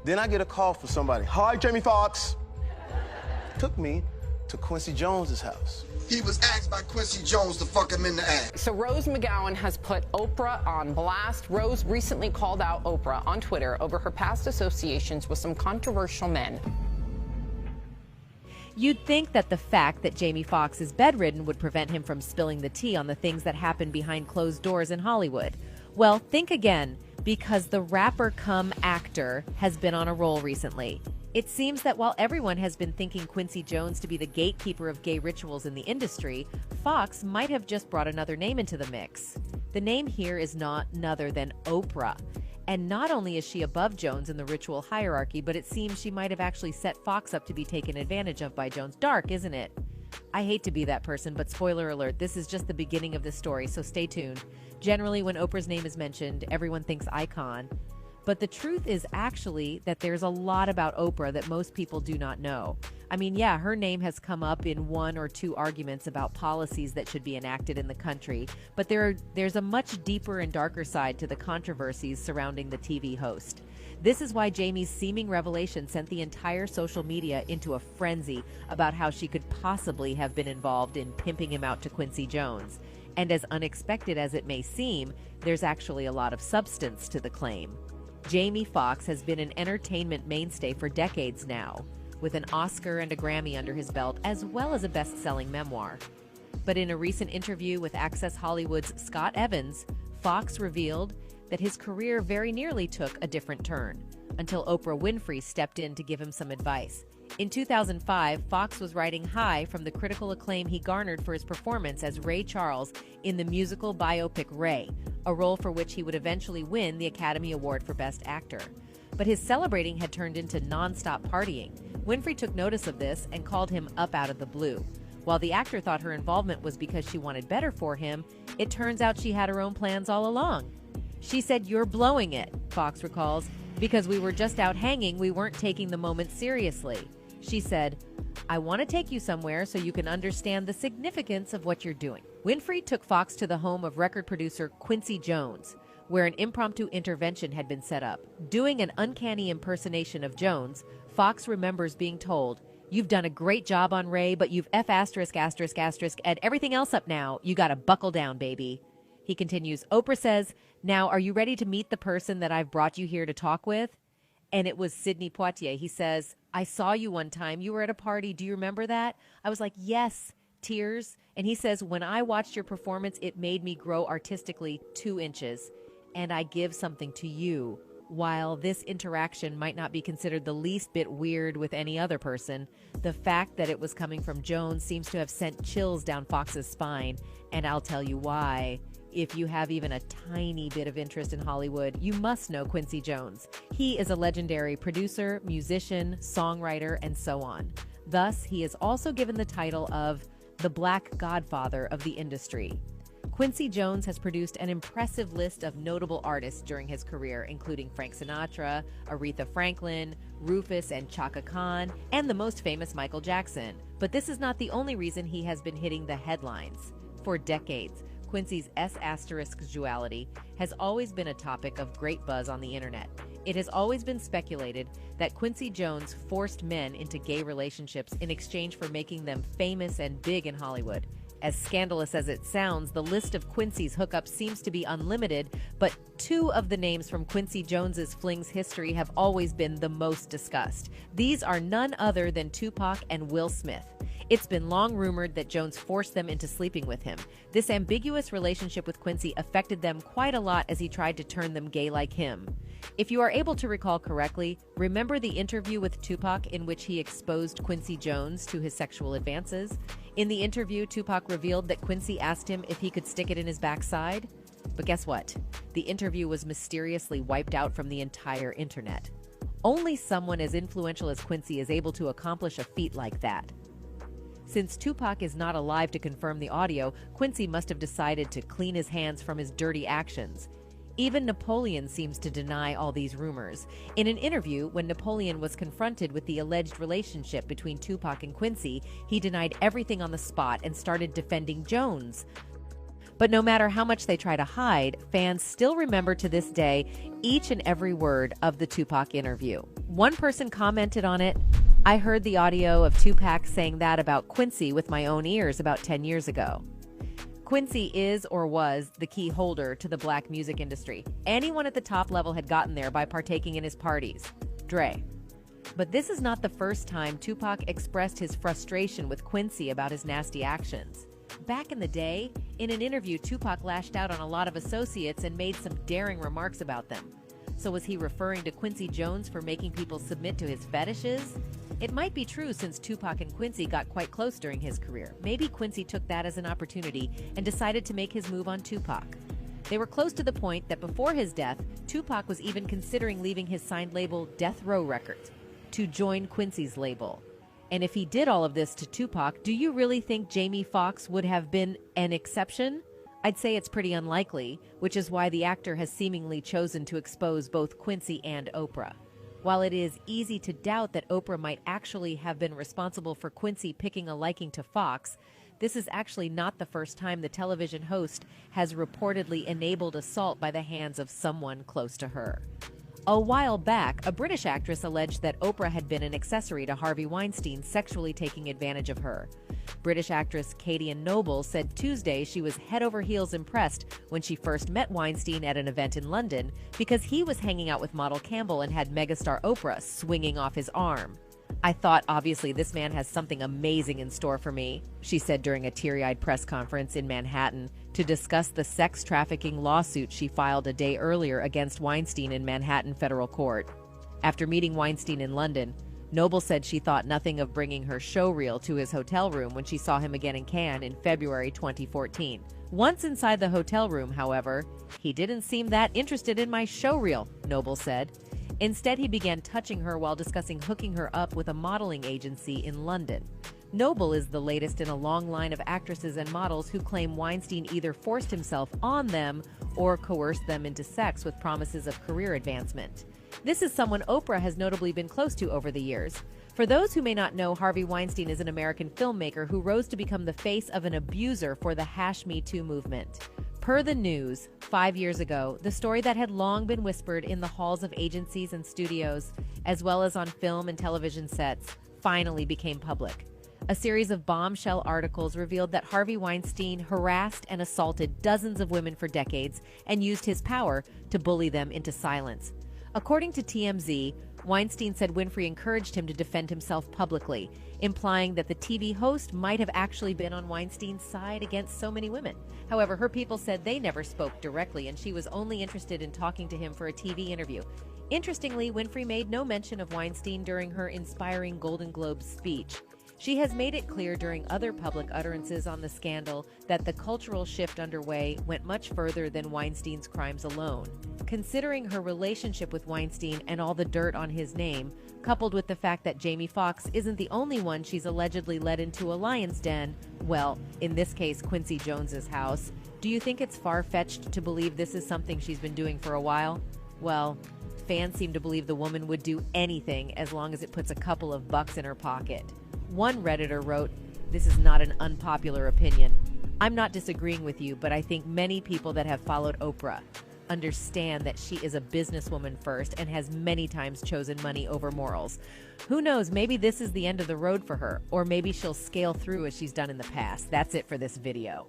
Then I get a call from somebody. Hi, Jamie Foxx. Took me to Quincy Jones's house. He was asked by Quincy Jones to fuck him in the ass. So Rose McGowan has put Oprah on blast. Rose recently called out Oprah on Twitter over her past associations with some controversial men. You'd think that the fact that Jamie Foxx is bedridden would prevent him from spilling the tea on the things that happen behind closed doors in Hollywood. Well, think again, because the rapper cum actor has been on a roll recently. It seems that while everyone has been thinking Quincy Jones to be the gatekeeper of gay rituals in the industry, Foxx might have just brought another name into the mix. The name here is none other than Oprah. And not only is she above Jones in the ritual hierarchy, but it seems she might have actually set Foxx up to be taken advantage of by Jones. Dark, isn't it? I hate to be that person, but spoiler alert, this is just the beginning of the story, so stay tuned. Generally, when Oprah's name is mentioned, everyone thinks icon. But the truth is actually that there's a lot about Oprah that most people do not know. I mean, yeah, her name has come up in one or two arguments about policies that should be enacted in the country, but there's a much deeper and darker side to the controversies surrounding the TV host. This is why Jamie's seeming revelation sent the entire social media into a frenzy about how she could possibly have been involved in pimping him out to Quincy Jones. And as unexpected as it may seem, there's actually a lot of substance to the claim. Jamie Foxx has been an entertainment mainstay for decades now, with an Oscar and a Grammy under his belt, as well as a best-selling memoir. But in a recent interview with Access Hollywood's Scott Evans, Foxx revealed that his career very nearly took a different turn, until Oprah Winfrey stepped in to give him some advice. In 2005, Foxx was riding high from the critical acclaim he garnered for his performance as Ray Charles in the musical biopic Ray, a role for which he would eventually win the Academy Award for Best Actor. But his celebrating had turned into non-stop partying. Winfrey took notice of this and called him up out of the blue. While the actor thought her involvement was because she wanted better for him, it turns out she had her own plans all along. She said, "You're blowing it," Foxx recalls, "because we were just out hanging, we weren't taking the moment seriously." She said, "I want to take you somewhere so you can understand the significance of what you're doing." Winfrey took Foxx to the home of record producer Quincy Jones, where an impromptu intervention had been set up. Doing an uncanny impersonation of Jones, Foxx remembers being told, "You've done a great job on Ray, but you've F*** and everything else up now. You gotta buckle down, baby." He continues, Oprah says, "Now, are you ready to meet the person that I've brought you here to talk with?" And it was Sidney Poitier. He says, "I saw you one time. You were at a party. Do you remember that?" I was like, "Yes," tears. And he says, "When I watched your performance, it made me grow artistically 2 inches. And I give something to you." While this interaction might not be considered the least bit weird with any other person, the fact that it was coming from Jones seems to have sent chills down Foxx's spine. And I'll tell you why. If you have even a tiny bit of interest in Hollywood, you must know Quincy Jones. He is a legendary producer, musician, songwriter, and so on. Thus, he is also given the title of the Black Godfather of the industry. Quincy Jones has produced an impressive list of notable artists during his career, including Frank Sinatra, Aretha Franklin, Rufus and Chaka Khan, and the most famous Michael Jackson. But this is not the only reason he has been hitting the headlines. For decades, Quincy's S*duality has always been a topic of great buzz on the internet. It has always been speculated that Quincy Jones forced men into gay relationships in exchange for making them famous and big in Hollywood. As scandalous as it sounds, the list of Quincy's hookups seems to be unlimited, but 2 of the names from Quincy Jones's flings history have always been the most discussed. These are none other than Tupac and Will Smith. It's been long rumored that Jones forced them into sleeping with him. This ambiguous relationship with Quincy affected them quite a lot as he tried to turn them gay like him. If you are able to recall correctly, remember the interview with Tupac in which he exposed Quincy Jones to his sexual advances? In the interview, Tupac revealed that Quincy asked him if he could stick it in his backside. But guess what? The interview was mysteriously wiped out from the entire internet. Only someone as influential as Quincy is able to accomplish a feat like that. Since Tupac is not alive to confirm the audio, Quincy must have decided to clean his hands from his dirty actions. Even Napoleon seems to deny all these rumors. In an interview, when Napoleon was confronted with the alleged relationship between Tupac and Quincy, he denied everything on the spot and started defending Jones. But no matter how much they try to hide, fans still remember to this day each and every word of the Tupac interview. One person commented on it, "I heard the audio of Tupac saying that about Quincy with my own ears about 10 years ago." Quincy is or was the key holder to the black music industry. Anyone at the top level had gotten there by partaking in his parties. Dre. But this is not the first time Tupac expressed his frustration with Quincy about his nasty actions. Back in the day, in an interview, Tupac lashed out on a lot of associates and made some daring remarks about them. So was he referring to Quincy Jones for making people submit to his fetishes? It might be true since Tupac and Quincy got quite close during his career. Maybe Quincy took that as an opportunity and decided to make his move on Tupac. They were close to the point that before his death, Tupac was even considering leaving his signed label Death Row Records to join Quincy's label. And if he did all of this to Tupac, do you really think Jamie Foxx would have been an exception? I'd say it's pretty unlikely, which is why the actor has seemingly chosen to expose both Quincy and Oprah. While it is easy to doubt that Oprah might actually have been responsible for Quincy picking a liking to Fox, this is actually not the first time the television host has reportedly enabled assault by the hands of someone close to her. A while back, a British actress alleged that Oprah had been an accessory to Harvey Weinstein, sexually taking advantage of her. British actress Katie Noble said Tuesday she was head over heels impressed when she first met Weinstein at an event in London because he was hanging out with model Campbell and had megastar Oprah swinging off his arm. "I thought, obviously, this man has something amazing in store for me," she said during a teary-eyed press conference in Manhattan to discuss the sex trafficking lawsuit she filed a day earlier against Weinstein in Manhattan federal court. After meeting Weinstein in London, Noble said she thought nothing of bringing her showreel to his hotel room when she saw him again in Cannes in February 2014. Once inside the hotel room, however, "He didn't seem that interested in my showreel," Noble said. Instead, he began touching her while discussing hooking her up with a modeling agency in London. Noble is the latest in a long line of actresses and models who claim Weinstein either forced himself on them or coerced them into sex with promises of career advancement. This is someone Oprah has notably been close to over the years. For those who may not know, Harvey Weinstein is an American filmmaker who rose to become the face of an abuser for the #MeToo movement. Per the news, 5 years ago, the story that had long been whispered in the halls of agencies and studios, as well as on film and television sets, finally became public. A series of bombshell articles revealed that Harvey Weinstein harassed and assaulted dozens of women for decades and used his power to bully them into silence. According to TMZ, Weinstein said Winfrey encouraged him to defend himself publicly, implying that the TV host might have actually been on Weinstein's side against so many women. However, her people said they never spoke directly and she was only interested in talking to him for a TV interview. Interestingly, Winfrey made no mention of Weinstein during her inspiring Golden Globes speech. She has made it clear during other public utterances on the scandal that the cultural shift underway went much further than Weinstein's crimes alone. Considering her relationship with Weinstein and all the dirt on his name, coupled with the fact that Jamie Foxx isn't the only one she's allegedly led into a lion's den, well, in this case, Quincy Jones's house, do you think it's far-fetched to believe this is something she's been doing for a while? Well, fans seem to believe the woman would do anything as long as it puts a couple of bucks in her pocket. One Redditor wrote, "This is not an unpopular opinion. I'm not disagreeing with you, but I think many people that have followed Oprah understand that she is a businesswoman first and has many times chosen money over morals. Who knows, maybe this is the end of the road for her, or maybe she'll scale through as she's done in the past." That's it for this video.